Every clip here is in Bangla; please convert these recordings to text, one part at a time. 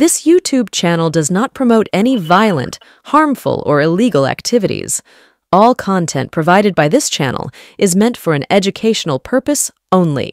This YouTube channel does not promote any violent, harmful, or illegal activities. All content provided by this channel is meant for an educational purpose only.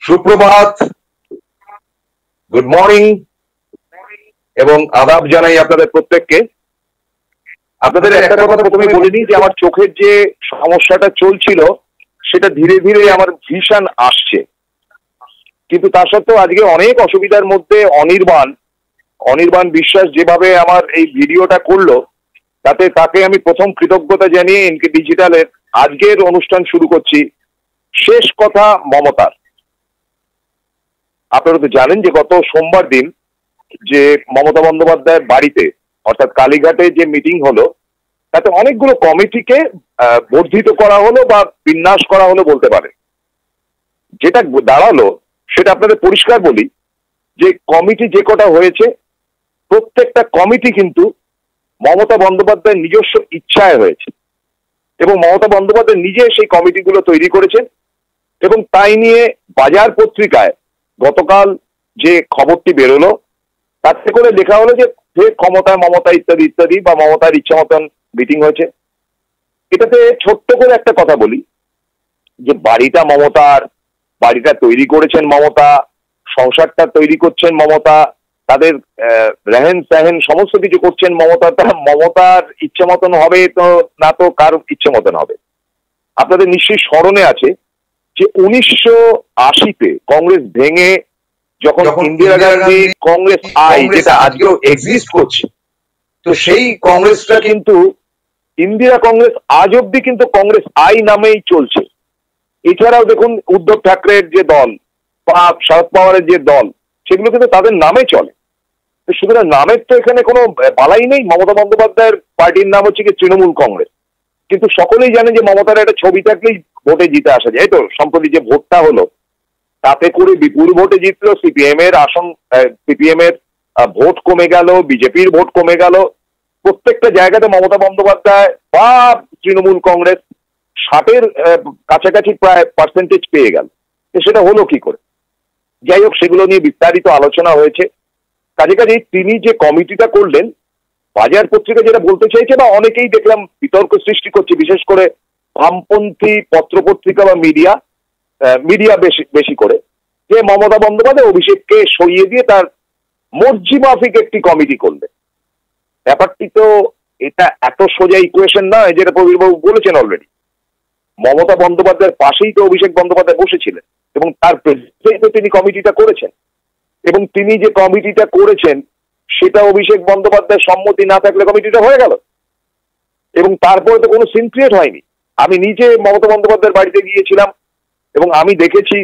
সুপ্রভাত, গুড মর্নিং এবং আদাব জানাই আপনাদের প্রত্যেককে। আপনাদের একটা কথা প্রথমে বলে নিই যে আমার চোখের যে সমস্যাটা চলছিল সেটা ধীরে ধীরে আমার ভিশন আসছে, কিন্তু তা সত্ত্বেও আজকে অনেক অসুবিধার মধ্যে অনির্বাণ বিশ্বাস যেভাবে আমার এই ভিডিওটা করলো, তাতে তাকে আমি প্রথম কৃতজ্ঞতা জানিয়ে এনকে ডিজিটালের আজকের অনুষ্ঠান শুরু করছি। শেষ কথা মমতার। আপনারা তো জানেন যে গত সোমবার দিন যে মমতা বন্দ্যোপাধ্যায়ের বাড়িতে অর্থাৎ কালীঘাটে যে মিটিং হলো, তাতে অনেকগুলো কমিটিকে বর্ধিত করা হলো বা বিন্যাস করা হলো বলতে পারে। যেটা দাঁড়ালো সেটা আপনাদের পরিষ্কার বলি যে কমিটি যে কটা হয়েছে প্রত্যেকটা কমিটি কিন্তু মমতা বন্দ্যোপাধ্যায়ের নিজস্ব ইচ্ছায় হয়েছে এবং মমতা বন্দ্যোপাধ্যায় নিজে সেই কমিটিগুলো তৈরি করেছেন। এবং তাই নিয়ে বাজার পত্রিকায় গতকাল যে খবরটি বেরোলো তাতে করে লেখা হলো যে ফের ক্ষমতায় মমতা ইত্যাদি ইত্যাদি, বা মমতার ইচ্ছা মতন মিটিং হয়েছে। এটাতে ছোট্ট করে একটা কথা বলি যে বাড়িটা মমতার, বাড়িটা তৈরি করেছেন মমতা, সংসারটা তৈরি করছেন মমতা, তাদের রেহেন স্যাহেন সমস্ত কিছু করছেন মমতা। তা মমতার ইচ্ছে মতন হবে তো না, তো কার ইচ্ছে মতন হবে? আপনাদের নিশ্চয়ই স্মরণে আছে যে 1980-তে কংগ্রেস ভেঙে যখন ইন্দিরা গান্ধী কংগ্রেস আই, যেটা আজকেও এক্সিস্ট করছে, তো সেই কংগ্রেসটা কিন্তু ইন্দিরা কংগ্রেস আজ অব্দি কিন্তু কংগ্রেস আই নামেই চলছে। এছাড়াও দেখুন উদ্ধব ঠাকরের যে দল বা শরদ পাওয়ারের যে দল, সেগুলো কিন্তু তাদের নামে চলে। সুতরাং নামের তো এখানে কোনো বালাই নেই। মমতা বন্দ্যোপাধ্যায়ের পার্টির নাম হচ্ছে কি তৃণমূল কংগ্রেস, কিন্তু সকলেই জানে যে মমতার একটা ছবি থাকলেই ভোটে জিতে আসা যায়। তো সম্প্রতি যে ভোটটা হলো তাতে করে বিপুল ভোটে জিতলো সিপিএম এর আসন, সিপিএম এর ভোট কমে গেল, বিজেপির ভোট কমে গেল। প্রত্যেকটা জায়গাতে মমতা বন্দ্যোপাধ্যায় বা তৃণমূল কংগ্রেস 60-এর কাছাকাছি প্রায় পার্সেন্টেজ পেয়ে গেল। তো সেটা হলো কি করে? যাই হোক, সেগুলো নিয়ে বিস্তারিত আলোচনা হয়েছে। কাজেই তিনি যে কমিটিটা করলেন, বাজার পত্রিকা যেটা বলতে চাইছে বা অনেকেই দেখলাম বিতর্ক সৃষ্টি করছে, বিশেষ করে বামপন্থী পত্রপত্রিকা বা মিডিয়া বেশি করে, যে মমতা বন্দ্যোপাধ্যায় অভিষেককে সরিয়ে দিয়ে তার মর্জি মাফিক একটি কমিটি করবে। ব্যাপারটি তো এটা এত সোজা ইকুয়েশন নয়, যেটা প্রবীরবাবু বলেছেন অলরেডি। মমতা বন্দ্যোপাধ্যায়ের পাশেই তো অভিষেক বন্দ্যোপাধ্যায় বসেছিলেন এবং তার প্রেসিডেন্ট তিনি কমিটিটা করেছেন, এবং তিনি যে কমিটিটা করেছেন সেটা অভিষেক বন্দ্যোপাধ্যায়ের সম্মতি না থাকলে কমিটিটা হয়ে গেল, এবং তারপরে তো কোনো সিন ক্রিয়েট হয়নি। আমি নিজে মমতা বন্দ্যোপাধ্যায়ের বাড়িতে গিয়েছিলাম এবং আমি দেখেছি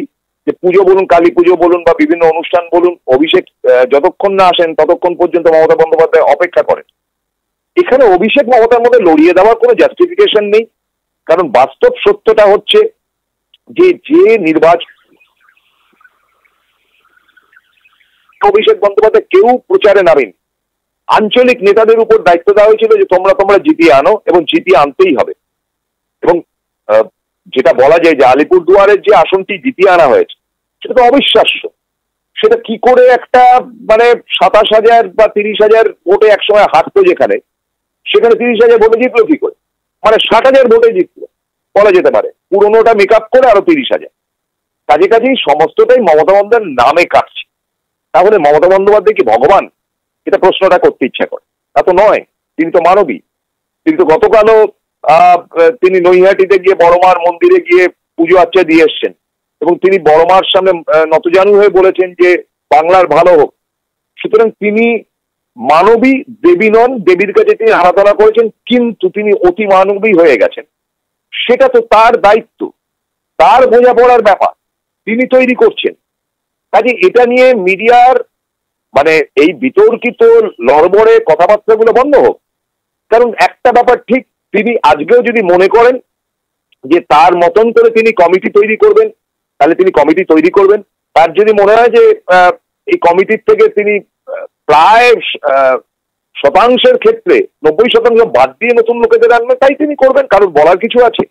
যে পুজো বলুন, কালী পুজো বলুন বা বিভিন্ন অনুষ্ঠান বলুন, অভিষেক যতক্ষণ না আসেন ততক্ষণ পর্যন্ত মমতা বন্দ্যোপাধ্যায় অপেক্ষা করেন। এখানে অভিষেক মমতার মধ্যে লড়িয়ে দেওয়ার কোনো জাস্টিফিকেশন নেই, কারণ বাস্তব সত্যটা হচ্ছে যে নির্বাচন অভিষেক বন্দ্যোপাধ্যায় কেউ প্রচারে নামেন। আঞ্চলিক নেতাদের উপর দায়িত্ব দেওয়া হয়েছিল যে তোমরা জিতিয়ে আনো, এবং জিতিয়ে আনতেই হবে। এবং যেটা বলা যায় যে আলিপুরদুয়ারের যে আসনটি জিতিয়ে আনা হয়েছে সেটা তো অবিশ্বাস্য। সেটা কি করে একটা 27,000 বা 30,000 ভোটে একসময় হারতো, সেখানে 30,000 ভোটে জিতলো কি করে? 60,000 ভোটে জিতলো বলা যেতে পারে, পুরোনোটা মেক আপ করে আরো 30,000। কাজেই সমস্তটাই মমতা বন্দ্যোপাধ্যায়ের নামে কাটছে। তাহলে মমতা বন্দ্যোপাধ্যায় কি ভগবান? এটা প্রশ্নটা করতে ইচ্ছা করে। তা তো নয়, তিনি তো মানবী। তিনি তো গতকালও তিনি নৈহাটিতে গিয়ে বড়মার মন্দিরে গিয়ে পুজো আর্চা দিয়ে এসছেন, এবং তিনি বড়মার সামনে নতজানু হয়ে বলেছেন যে বাংলার ভালো হোক। সুতরাং তিনি মানবী, দেবী নন। দেবীর কাছে তিনি আরাধনা করেছেন, কিন্তু তিনি অতি মানবী হয়ে গেছেন। সেটা তো তার দায়িত্ব, তার বোঝাপড়ার ব্যাপার, তিনি তৈরি করছেন। কাজে এটা নিয়ে মিডিয়ার এই বিতর্কিত লড়বড়ে কথাবার্তাগুলো বন্ধ হোক। কারণ একটা ব্যাপার ঠিক, তিনি আজকেও যদি মনে করেন যে তার মতন করে তিনি কমিটি তৈরি করবেন, তাহলে তিনি কমিটি তৈরি করবেন। তার যদি মনে হয় যে এই কমিটির থেকে তিনি প্রায় শতাংশের ক্ষেত্রে 90% বাদ দিয়ে নতুন লোকেদের আনবেন, তাই তিনি করবেন। কারণ বলার কিছু আছে?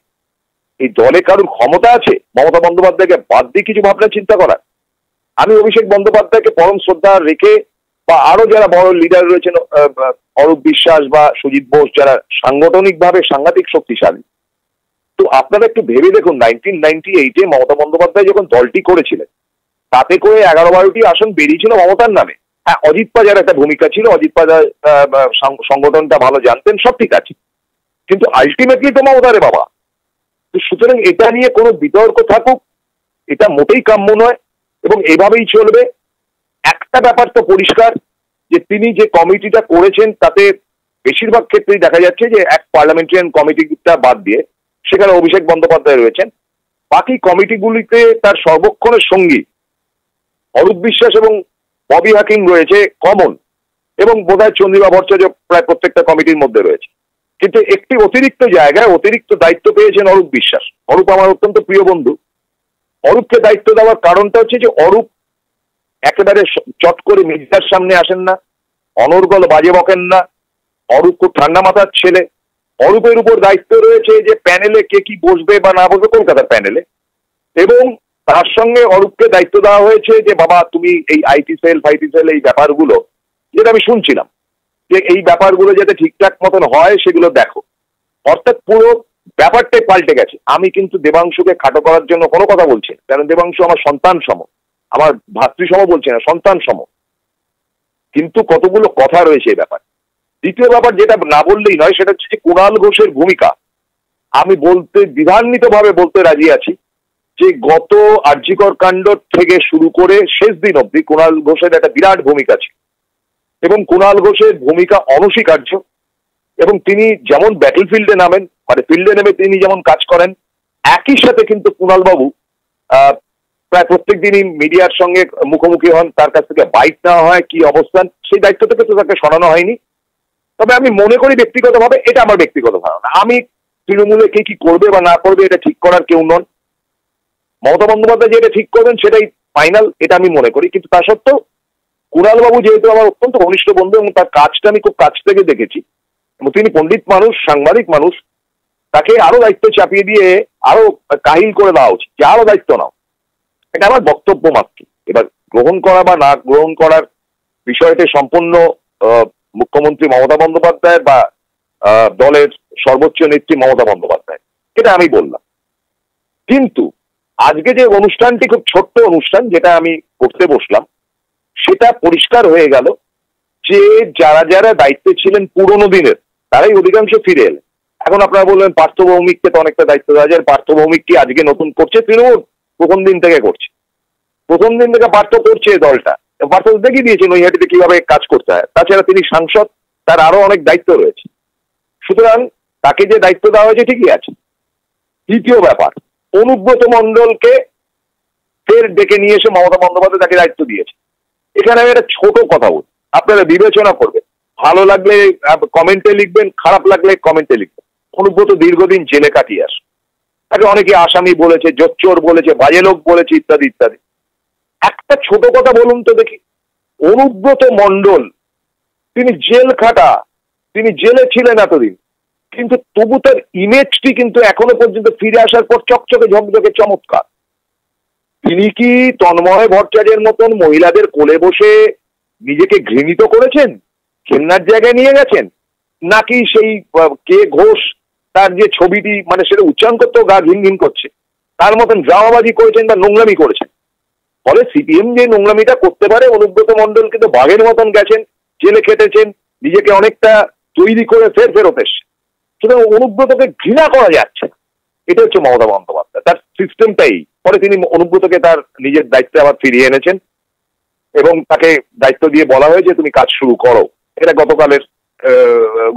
এই দলে কারোর ক্ষমতা আছে মমতা বন্দ্যোপাধ্যায়কে বাদ দিয়ে কিছু ভাবনা চিন্তা করার? আমি অভিষেক বন্দ্যোপাধ্যায়কে পরম শ্রদ্ধা রেখে, বা আরো যারা বড় লিডার রয়েছেন, অরূপ বিশ্বাস বা সুজিত বোস, যারা সাংগঠনিকভাবে সাংঘাতিক শক্তিশালী, তো আপনারা একটু ভেবে দেখুন 1998-এ মমতা বন্দ্যোপাধ্যায় যখন দলটি করেছিলেন, তাতে করে 11-12টি আসন বেরিয়েছিল মমতার নামে। হ্যাঁ, অজিত পাজার একটা ভূমিকা ছিল, অজিত পাজা সংগঠনটা ভালো জানতেন, সব ঠিক আছে, কিন্তু আলটিমেটলি তো মমতারে বাবা। তো সুতরাং এটা নিয়ে কোনো বিতর্ক থাকুক, এটা মোটেই কাম্য নয়, এবং এভাবেই চলবে। একটা ব্যাপার তো পরিষ্কার, যে তিনি যে কমিটিটা করেছেন তাতে বেশিরভাগ ক্ষেত্রেই দেখা যাচ্ছে যে এক পার্লামেন্টারিয়ান কমিটিটা বাদ দিয়ে সেখানে অভিষেক বন্দ্যোপাধ্যায় রয়েছেন। বাকি কমিটিগুলিতে তার সর্বক্ষণের সঙ্গী অরূপ বিশ্বাস এবং ববি হাকিম রয়েছে কমন, এবং বোধহয় চন্দ্রিমা ভট্টাচার্য প্রায় প্রত্যেকটা কমিটির মধ্যে রয়েছে। কিন্তু একটি অতিরিক্ত জায়গায় অতিরিক্ত দায়িত্ব পেয়েছেন অরূপ বিশ্বাস। অরূপ আমার অত্যন্ত প্রিয় বন্ধু। অরূপকে দায়িত্ব দেওয়ার কারণটা হচ্ছে যে অরূপ একেবারে চট করে মিডিয়ার সামনে আসেন না, অনর্গল বাজে বকেন না। অরূপ খুব ঠান্ডা মাথার ছেলে। অরূপের উপর দায়িত্ব রয়েছে যে প্যানেলে কে কি বসবে বা না বসবে, কলকাতার প্যানেলে, এবং তার সঙ্গে অরূপকে দায়িত্ব দেওয়া হয়েছে যে বাবা তুমি এই আইটি সেল ফাইটি সেল এই ব্যাপারগুলো, যেটা আমি শুনছিলাম যে এই ব্যাপারগুলো যাতে ঠিকঠাক মতন হয় সেগুলো দেখো। অর্থাৎ পুরো ব্যাপারটাই পাল্টে গেছে। আমি কিন্তু দেবাংশুকে খাটো করার জন্য কোনো কথা বলছি না, কারণ দেবাংশু আমার সন্তান সম, আমার ভাতৃসম বলছি না, সন্তান সম। কিন্তু কতগুলো কথা রয়েছে এই ব্যাপার। দ্বিতীয় ব্যাপার যেটা না বললেই নয়, সেটা হচ্ছে যে কুণাল ঘোষের ভূমিকা। আমি বলতে দ্বিধান্বিতভাবে বলতে রাজি আছি যে গত আরজিকর কাণ্ড থেকে শুরু করে শেষ দিন অবধি কুণাল ঘোষের একটা বিরাট ভূমিকা ছিল, এবং কুণাল ঘোষের ভূমিকা অনস্বীকার্য। এবং তিনি যেমন ব্যাটল ফিল্ডে নামেন, মানে ফিল্ডে নেমে তিনি যেমন কাজ করেন, একই সাথে কিন্তু কুণাল বাবু প্রায় প্রত্যেক দিনই মিডিয়ার সঙ্গে মুখোমুখি হন, তার কাছ থেকে বাইট নেওয়া হয় কি অবস্থান, সেই দায়িত্ব থেকে তো তাকে সরানো হয়নি। তবে আমি মনে করি ব্যক্তিগতভাবে, এটা আমার ব্যক্তিগত ধারণা, আমি তৃণমূলে কে কি করবে বা না করবে এটা ঠিক করার কেউ নন। মমতা বন্দ্যোপাধ্যায় যেটা ঠিক করবেন সেটাই ফাইনাল, এটা আমি মনে করি। কিন্তু তা সত্ত্বেও কুণাল বাবু যেহেতু আমার অত্যন্ত ঘনিষ্ঠ বন্ধু, এবং তার কাজটা আমি খুব কাছ থেকে দেখেছি, এবং তিনি পণ্ডিত মানুষ, সাংবাদিক মানুষ, তাকে আরো দায়িত্ব চাপিয়ে দিয়ে আরো কাহিল করে দেওয়া উচিত যে আরো দায়িত্ব নাও। এটা আমার বক্তব্য মাত্র। এবার গ্রহণ করা বা না গ্রহণ করার বিষয়টি সম্পূর্ণ মুখ্যমন্ত্রী মমতা বন্দ্যোপাধ্যায়ের বা দলের সর্বোচ্চ নেত্রী মমতা বন্দ্যোপাধ্যায়, এটা আমি বললাম। কিন্তু আজকে যে অনুষ্ঠানটি খুব ছোট্ট অনুষ্ঠান যেটা আমি করতে বসলাম, সেটা পরিষ্কার হয়ে গেল যে যারা যারা দায়িত্বে ছিলেন পুরোনো দিনের, তারাই অধিকাংশ ফিরে এলেন। এখন আপনারা বলবেন পার্থ ভৌমিককে তো অনেকটা দায়িত্ব দেওয়া যায়। পার্থ ভৌমিক কি আজকে নতুন করছে? তৃণমূল প্রথম দিন থেকে করছে, প্রথম দিন থেকে পার্থ করছে দলটা। পার্থ দেখিয়ে দিয়েছে নৈহাটিতে কিভাবে কাজ করতে হয়। তাছাড়া তিনি সাংসদ, তার আরো অনেক দায়িত্ব রয়েছে। সুতরাং তাকে যে দায়িত্ব দেওয়া হয়েছে ঠিকই আছে। তৃতীয় ব্যাপার, অনুব্রত মণ্ডলকে ফের ডেকে নিয়ে এসে মমতা বন্দ্যোপাধ্যায় তাকে দায়িত্ব দিয়েছে। এখানে আমি একটা ছোট কথা বলি, আপনারা বিবেচনা করবেন, ভালো লাগলে কমেন্টে লিখবেন, খারাপ লাগলে কমেন্টে লিখবেন। অনুব্রত দীর্ঘদিন জেলে কাটিয়ে আসে, তাকে অনেকে আসামি বলেছে, জোচ্চোর বলেছে, বাজে লোক বলেছে, ইত্যাদি ইত্যাদি। একটা ছোট কথা বলুন তো দেখি, অনুব্রত মণ্ডল তিনি জেল খাটা, তিনি জেলে ছিলেন এতদিন, কিন্তু তবু তার ইমেজটি কিন্তু এখনো পর্যন্ত ফিরে আসার পর চকচকে ঝকঝকে চমৎকার। তিনি কি তন্ময় ভট্টাচার্যের মতন মহিলাদের কোলে বসে নিজেকে ঘৃণিত করেছেন, ঘেন্নার জায়গায় নিয়ে গেছেন, নাকি সেই কে ঘোষ তার যে ছবিটি, মানে সেটা উচ্চারণ করতেও গা ঘিন ঘিন করছে, তার মতন ড্রামাবাজি করেছেন বা নোংরামি করেছেন? ফলে সিপিএম যে নোংরামিটা করতে পারে, অনুব্রত মণ্ডল কিন্তু বাঘের মতন গেছেন, জেলে খেটেছেন, নিজেকে অনেকটা তৈরি করে ফেরত এসছে। সুতরাং অনুব্রতকে ঘৃণা করা যাচ্ছে না, এটা হচ্ছে মমতা বন্দ্যোপাধ্যায়, তার সিস্টেমটাই। পরে তিনি অনুব্রতকে তার নিজের দায়িত্বে আবার ফিরিয়ে এনেছেন, এবং তাকে দায়িত্ব দিয়ে বলা হয়েছে তুমি কাজ শুরু করো। এটা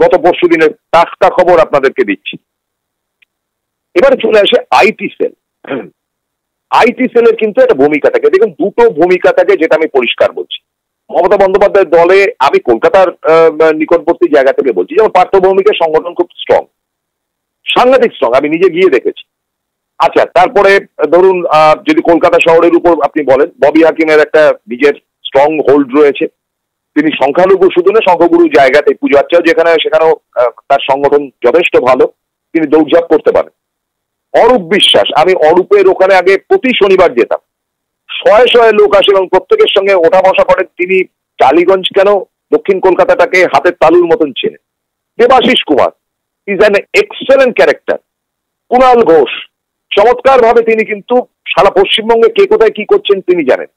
গত পরশু দিনের টাটকা খবর আপনাদেরকে দিচ্ছি। এবারে চলে আসে আইটি সেল। আইটি সেলের কিন্তু একটা ভূমিকা থাকে, দেখুন দুটো ভূমিকা থাকে, যেটা আমি পরিষ্কার বলছি। মমতা বন্দ্যোপাধ্যায়ের দলে, আমি কলকাতার নিকটবর্তী জায়গা থেকে বলছি, যেমন পার্থ ভৌমিকের সংগঠন খুব স্ট্রং, সাংঘাতিক স্ট্রং, আমি নিজে গিয়ে দেখেছি। আচ্ছা, তারপরে ধরুন যদি কলকাতা শহরের উপর আপনি বলেন, ববি হাকিমের একটা নিজের স্ট্রং হোল্ড রয়েছে। তিনি সংখ্যালঘু শুধু না, সংখ্যাগুরু জায়গাতে পুজো আচ্চাও যেখানে সেখানেও তার সংগঠন যথেষ্ট ভালো, তিনি দৌড়ঝাঁপ করতে পারেন। অরূপ বিশ্বাস, আমি অরূপের ওখানে আগে প্রতি শনিবার যেতাম, শয়ে শয়ে লোক আসে এবং প্রত্যেকের সঙ্গে ওঠা বসা করেন। তিনি টালিগঞ্জ কেন দক্ষিণ কলকাতাটাকে হাতের তালুর মতন চেনে। Debashis Kumar is an excellent character. Kunal Ghosh চমৎকার ভাবে তিনি কিন্তু সারা পশ্চিমবঙ্গে কে কোথায় কি করছেন তিনি জানেন।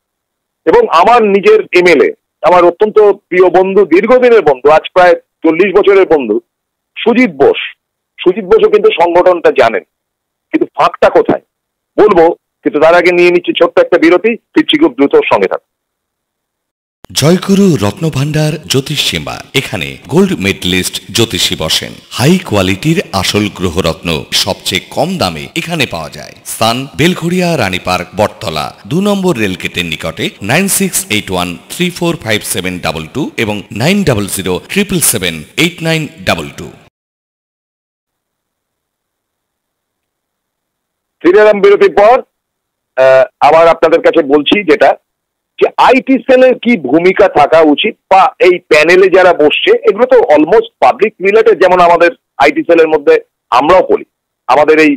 এবং আমার নিজের এমএলএ, আমার অত্যন্ত প্রিয় বন্ধু, দীর্ঘদিনের বন্ধু, আজ প্রায় 40 বছরের বন্ধু, সুজিত বোস। সুজিত বোসও কিন্তু সংগঠনটা জানেন, কিন্তু ফাঁকটা কোথায় বলবো, কিন্তু তার আগে নিয়ে নিচ্ছি ছোট্ট একটা বিরতি, ফিরছি খুব দ্রুত, সঙ্গে থাকুন। জয়গুরু রত্নভান্ডার জ্যোতিষ সীমা, এখানে গোল্ড মেডেলিস্ট জ্যোতিষী বসেন। হাই কোয়ালিটির আসল গ্রহরত্ন সবচেয়ে কম দামে এখানে পাওয়া যায়। স্থান বেলঘড়িয়া রানীপার্ক বটতলা 2 নম্বর রেলগেটের নিকটে। 9681345722 এবং 9007778922। ফিরে এলাম বিরতির পর। আবার আপনাদের কাছে বলছি যেটা, যে আইটি সেলের কি ভূমিকা থাকা উচিত, বা এই প্যানেলে যারা বসছে এগুলো তো অলমোস্ট পাবলিক রিলেটেড। যেমন আমাদের আইটি সেলের মধ্যে আমরাও বলি, আমাদের এই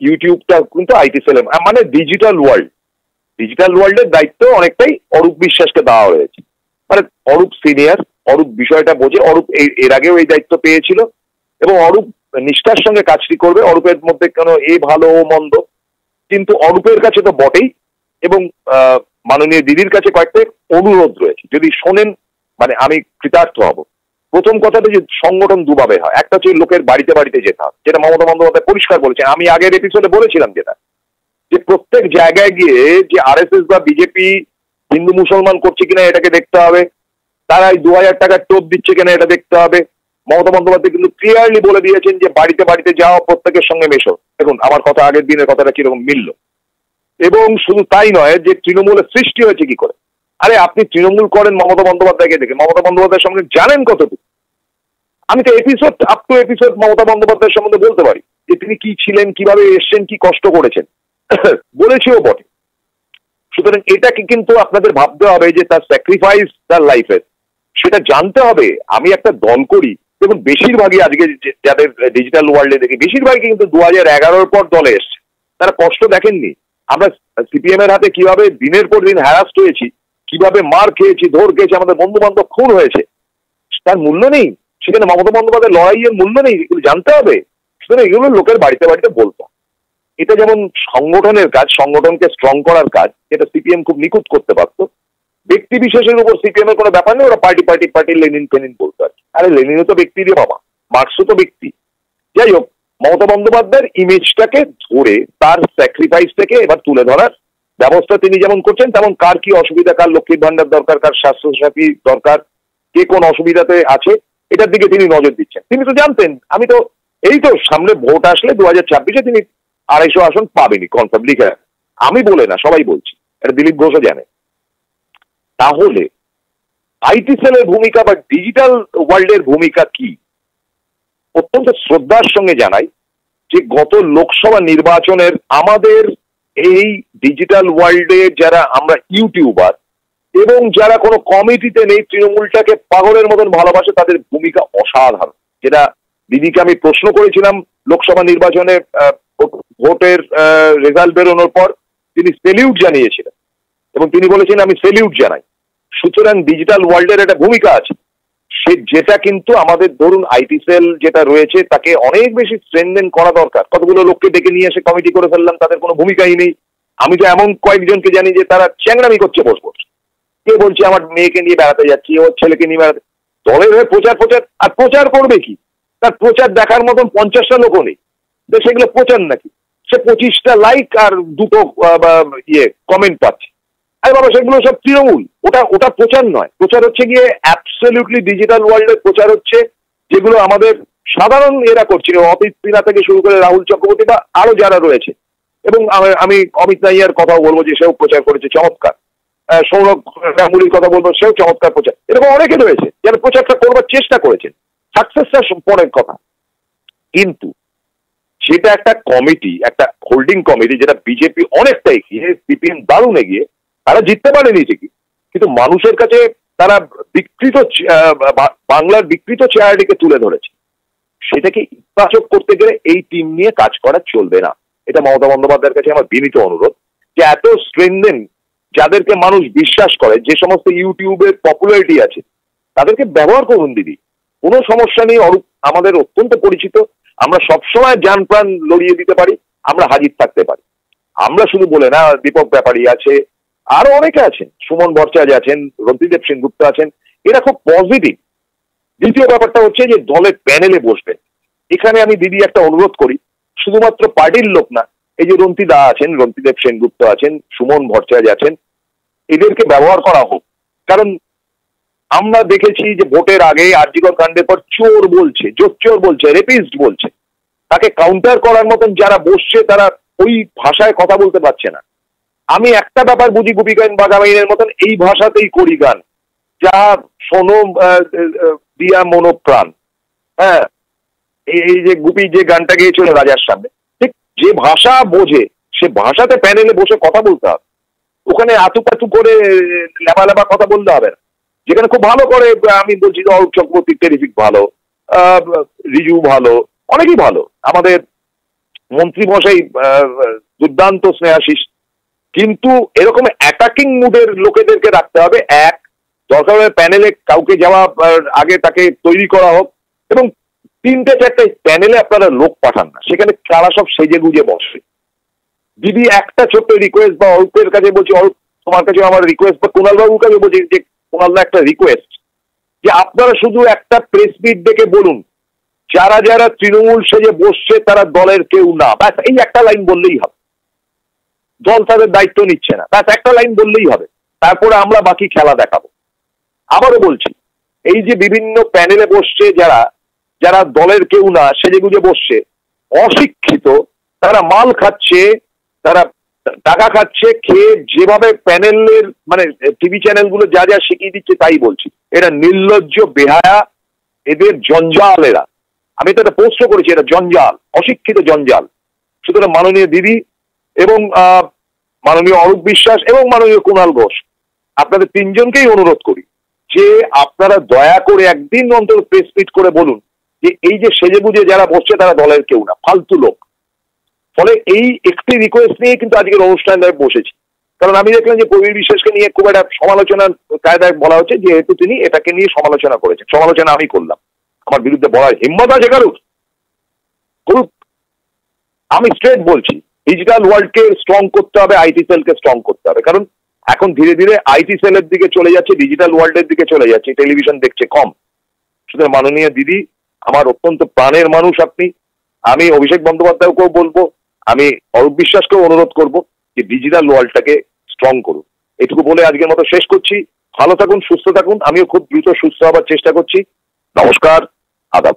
ইউটিউবটা কিন্তু আইটি সেলের, মানে ডিজিটাল ওয়ার্ল্ডের দায়িত্ব অনেকটাই অরূপ বিশ্বাসকে দেওয়া হয়েছে। মানে অরূপ সিনিয়র, অরূপ বিষয়টা বোঝে, অরূপ এর আগেও এই দায়িত্ব পেয়েছিল এবং অরূপ নিষ্ঠার সঙ্গে কাজটি করবে। অরূপের মধ্যে কেন এ ভালো ও মন্দ, কিন্তু অরূপের কাছে তো বটেই। এবং মাননীয় দিদির কাছে কয়েকটা অনুরোধ রয়েছে, যদি শোনেন মানে আমি কৃতার্থ হব। প্রথম কথাটা, যে সংগঠন দুভাবে হয়, একটা হচ্ছে লোকের বাড়িতে বাড়িতে যেতে হবে, যেটা মমতা বন্দ্যোপাধ্যায় পরিষ্কার বলেছেন। আমি আগের এপিসোডে বলেছিলাম যেটা, যে প্রত্যেক জায়গায় গিয়ে যে আরএসএস বা বিজেপি হিন্দু মুসলমান করছে কিনা এটাকে দেখতে হবে, তারা এই 2000 টাকার টোপ দিচ্ছে কিনা এটা দেখতে হবে। মমতা বন্দ্যোপাধ্যায় কিন্তু ক্লিয়ারলি বলে দিয়েছেন যে বাড়িতে বাড়িতে যাও, প্রত্যেকের সঙ্গে মেশো। দেখুন আমার কথা আগের দিনের কথাটা কিরকম মিলল। এবং শুধু তাই নয়, যে তৃণমূলের সৃষ্টি হয়েছে কি করে। আরে আপনি তৃণমূল করেন মমতা বন্দ্যোপাধ্যায়কে দেখে, মমতা বন্দ্যোপাধ্যায়ের সঙ্গে জানেন কতটুকু? আমি তো episode up to episode Mamata বন্দ্যোপাধ্যায়ের সম্বন্ধে বলতে পারি, যে তিনি কি ছিলেন, কিভাবে এসছেন, কি কষ্ট করেছেন, বলেছিও বটে। সুতরাং এটাকে কিন্তু আপনাদের ভাবতে হবে যে তার স্যাক্রিফাইস তার লাইফের, সেটা জানতে হবে। আমি একটা দল করি, দেখুন বেশিরভাগই আজকে যাদের ডিজিটাল ওয়ার্ল্ডে দেখি, বেশিরভাগই কিন্তু 2011-র পর দলে এসছে। তারা কষ্ট দেখেননি। আমরা সিপিএম এর হাতে কিভাবে দিনের পর দিন হ্যারাস্ট হয়েছি, কিভাবে মার খেয়েছি, ধর খেয়েছি, আমাদের বন্ধু বান্ধব খুন হয়েছে, তার মূল্য নেই। সেখানে মমতা বন্দ্যোপাধ্যায়ের লড়াইয়ের মূল্য নেই, এগুলো জানতে হবে। সুতরাং এগুলো লোকের বাড়িতে বাড়িতে বলতো। এটা যেমন সংগঠনের কাজ, সংগঠনকে স্ট্রং করার কাজ, এটা সিপিএম খুব নিখুঁত করতে পারত। ব্যক্তি বিশেষের উপর সিপিএম এর কোনো ব্যাপার নেই, ওরা পার্টি লেনিন ফেনিন বলতো আর কি। আরে লেনিনও তো ব্যক্তি রে বাবা, মার্কসও তো ব্যক্তি। যাই হোক, মমতা বন্দ্যোপাধ্যায়ের ইমেজটাকে ধরে তার স্যাক্রিফাইসটাকে এবার তুলে ধরার ব্যবস্থা তিনি যেমন করছেন, তেমন কার কি অসুবিধা, কার লক্ষ্মীর ভান্ডার দরকার, কার স্বাস্থ্যসাথী দরকার, কে কোন অসুবিধাতে আছে, এটার দিকে তিনি নজর দিচ্ছেন। তিনি তো জানতেন, আমি তো এই তো সামনে ভোট আসলে 2026-এ তিনি 250 আসন পাবেনি কনফার্ম লিখে। আমি বলে না, সবাই বলছি, এটা দিলীপ ঘোষও জানে। তাহলে আইটি সেলের ভূমিকা বা ডিজিটাল ওয়ার্ল্ডের ভূমিকা কি? অত্যন্ত শ্রদ্ধার সঙ্গে জানাই যে গত লোকসভা নির্বাচনের আমাদের এই ডিজিটাল ওয়ার্ল্ডে যারা আমরা ইউটিউবার এবং যারা কোনো কমিটিতে নেই, তৃণমূলটাকে পাগলের মতন ভালোবাসে, তাদের ভূমিকা অসাধারণ। যেটা দিদিকে আমি প্রশ্ন করেছিলাম লোকসভা নির্বাচনে ভোটের রেজাল্ট বেরোনোর পর, তিনি সেলিউট জানিয়েছিলেন এবং তিনি বলেছেন আমি সেলিউট জানাই। সুতরাং ডিজিটাল ওয়ার্ল্ডের একটা ভূমিকা আছে, সে যেটা কিন্তু আমাদের ধরুন আইটি সেল যেটা রয়েছে তাকে অনেক বেশি স্ট্রেনথেন করা দরকার। কতগুলো লোককে ডেকে নিয়ে এসে কমিটি করে ফেললাম, তাদের কোনো ভূমিকাই নেই। আমি তো এমন কয়েকজনকে জানি যে তারা চ্যাংরামি করছে বসবো। কে বলছে আমার মেয়েকে নিয়ে বেড়াতে যাচ্ছি, ওর ছেলেকে নিয়ে বেড়াতে, দলের হয়ে প্রচার আর প্রচার করবে কি? তার প্রচার দেখার মতন 50টা লোকও নেই, তো সেগুলো প্রচার নাকি? সে 25টা লাইক আর 2টো কমেন্ট পাচ্ছে। আরে বাবা, সেগুলো সব তৃণমূল। ওটা প্রচার নয়। প্রচার হচ্ছে গিয়ে অ্যাবসলিউটলি ডিজিটাল ওয়ার্ল্ডের প্রচার হচ্ছে, যেগুলো আমাদের সাধারণ এরা করছিল, অমিত সিনহা থেকে শুরু করে রাহুল চক্রবর্তী বা আরো যারা রয়েছে। এবং আমি অমিত নাইয়ার কথাও বলবো যে সেও প্রচার করেছে চমৎকার। সৌরভ গাঙ্গুলির কথা বলবো, সেও চমৎকার প্রচার। এরকম অনেকে রয়েছে যারা প্রচারটা করবার চেষ্টা করেছেন। সাকসেসটা পরের কথা, কিন্তু সেটা একটা কমিটি, একটা হোল্ডিং কমিটি, যেটা বিজেপি অনেকটা এগিয়ে, সিপিএম দারুণ এগিয়ে, তারা জিততে পারেনি ঠিকই, কিন্তু মানুষের কাছে তারা বিকৃত বাংলার বিকৃত চেহারাটিকে তুলে ধরেছে। সেটাকে ইতিবাচক করতে গেলে এই টিম নিয়ে কাজ করা চলবে না। এটা মমতা বন্দ্যোপাধ্যায়ের কাছে আমার বিনীত অনুরোধ, যে এত স্ট্রেনদেন যাদেরকে মানুষ বিশ্বাস করে, যে সমস্ত ইউটিউবের পপুলারিটি আছে, তাদেরকে ব্যবহার করুন দিদি, কোনো সমস্যা নেই। অরূপ আমাদের অত্যন্ত পরিচিত, আমরা সবসময় যান প্রাণ লড়িয়ে দিতে পারি, আমরা হাজির থাকতে পারি। আমরা শুধু বলে না, দীপক ব্যাপারী আছে, আরো অনেকে আছেন, সুমন ভট্টাচার্য আছেন, রন্তিদেব সেনগুপ্ত আছেন, এরা খুব পজিটিভ। দ্বিতীয় ব্যাপারটা হচ্ছে যে দলের প্যানেলে বসবেন। এখানে আমি দিদি একটা অনুরোধ করি, শুধুমাত্র পার্টির লোক না, এই যে রন্তিদা আছেন, রন্তিদেব সেনগুপ্ত আছেন, সুমন ভট্টাচার্য আছেন, এদেরকে ব্যবহার করা হোক। কারণ আমরা দেখেছি যে ভোটের আগে আরজিকর কাণ্ডের পর চোর বলছে, জোচ্চোর বলছে, রেপিস্ট বলছে, তাকে কাউন্টার করার মতন যারা বসছে তারা ওই ভাষায় কথা বলতে পারছে না। আমি একটা ব্যাপার বুঝি, গুপি গান বা গামাইনের মতন এই ভাষাতেই করি গান, যা শোনো দিয়া মনোপ্রাণ। হ্যাঁ, এই যে গুপি যে গানটা গিয়েছিল রাজার সামনে, ঠিক যে ভাষা বোঝে সে ভাষাতে প্যানেলে বসে কথা বলতে হবে। ওখানে আতুপাতু করে লেবা লেবা কথা বলতে হবে না। যেখানে খুব ভালো করে, আমি বলছি যে অরূপ চক্রবর্তী টেরিফিক ভালো, রিজু ভালো, অনেকেই ভালো, আমাদের মন্ত্রী মশাই দুর্দান্ত স্নেহাশিস, কিন্তু এরকম অ্যাটাকিং মুডের লোকেদেরকে রাখতে হবে। এক, দরকার হলে প্যানেলে কাউকে যাওয়া আগে তাকে তৈরি করা হোক, এবং 3-4টা প্যানেলে আপনারা লোক পাঠান না, সেখানে তারা সব সেজে গুজে বসে। দিদি একটা ছোট্ট রিকোয়েস্ট, বা অরূপের কাছে বলছি, অরূপ তোমার কাছে আমার রিকোয়েস্ট, বা কুণাল বাবুর কাছে বলছি, যে কুণাল একটা রিকোয়েস্ট, যে আপনারা শুধু একটা প্রেস মিট ডেকে বলুন, যারা যারা তৃণমূল সেজে বসছে তারা দলের কেউ না, ব্যাস এই একটা লাইন বললেই হবে। দল তাদের দায়িত্ব নিচ্ছে না, ব্যাস একটা লাইন বললেই হবে, তারপরে আমরা বাকি খেলা দেখাবো। আবারও বলছি, এই যে বিভিন্ন প্যানেলে বসছে যারা যারা দলের কেউ না, সেজে গুজে বসছে, অশিক্ষিত, তারা মাল খাচ্ছে, তারা টাকা খাচ্ছে, খেয়ে যেভাবে প্যানেলের মানে টিভি চ্যানেলগুলো যা যা শিখিয়ে দিচ্ছে তাই বলছি, এটা নির্লজ্জ, বেহায়া, এদের জঞ্জাল এরা। আমি তো একটা পোস্টও করেছি, এটা জঞ্জাল, অশিক্ষিত জঞ্জাল। সুতরাং মাননীয় দিদি এবং মাননীয় অরূপ বিশ্বাস এবং মাননীয় কুণাল ঘোষ, আপনাদের তিনজনকেই অনুরোধ করি যে আপনারা দয়া করে একদিন অন্তত প্রেস মিট করে বলুন যে এই যে সেজে বুঝে যারা বসছে তারা দলের কেউ না, ফালতু লোক। ফলে এই একটি রিকোয়েস্ট নিয়ে কিন্তু আজকের অনুষ্ঠানে বসেছি। কারণ আমি দেখলাম যে প্রবীর বিশ্বাসকে নিয়ে খুব একটা সমালোচনার কায়দায় বলা হচ্ছে, যেহেতু তিনি এটাকে নিয়ে সমালোচনা করেছেন। সমালোচনা আমি করলাম, আমার বিরুদ্ধে বলার হিম্মত আছে কারুর? করুক। আমি স্ট্রেট বলছি, ডিজিটাল ওয়ার্ল্ডকে স্ট্রং করতে হবে, আইটি সেলকে স্ট্রং করতে হবে। কারণ এখন ধীরে ধীরে আইটি সেলের দিকে চলে যাচ্ছে, ডিজিটাল ওয়ার্ল্ডের দিকে চলে যাচ্ছে, টেলিভিশন দেখছে কম। সুতরাং মাননীয় দিদি, আমার অত্যন্ত প্রাণের মানুষ আপনি, আমি অভিষেক বন্দ্যোপাধ্যায়কেও বলবো, আমি অরূপ বিশ্বাসকেও অনুরোধ করব যে ডিজিটাল ওয়ার্ল্ডটাকে স্ট্রং করুন। এটুকু বলে আজকের মতো শেষ করছি। ভালো থাকুন, সুস্থ থাকুন, আমিও খুব দ্রুত সুস্থ হবার চেষ্টা করছি। নমস্কার, আদাব।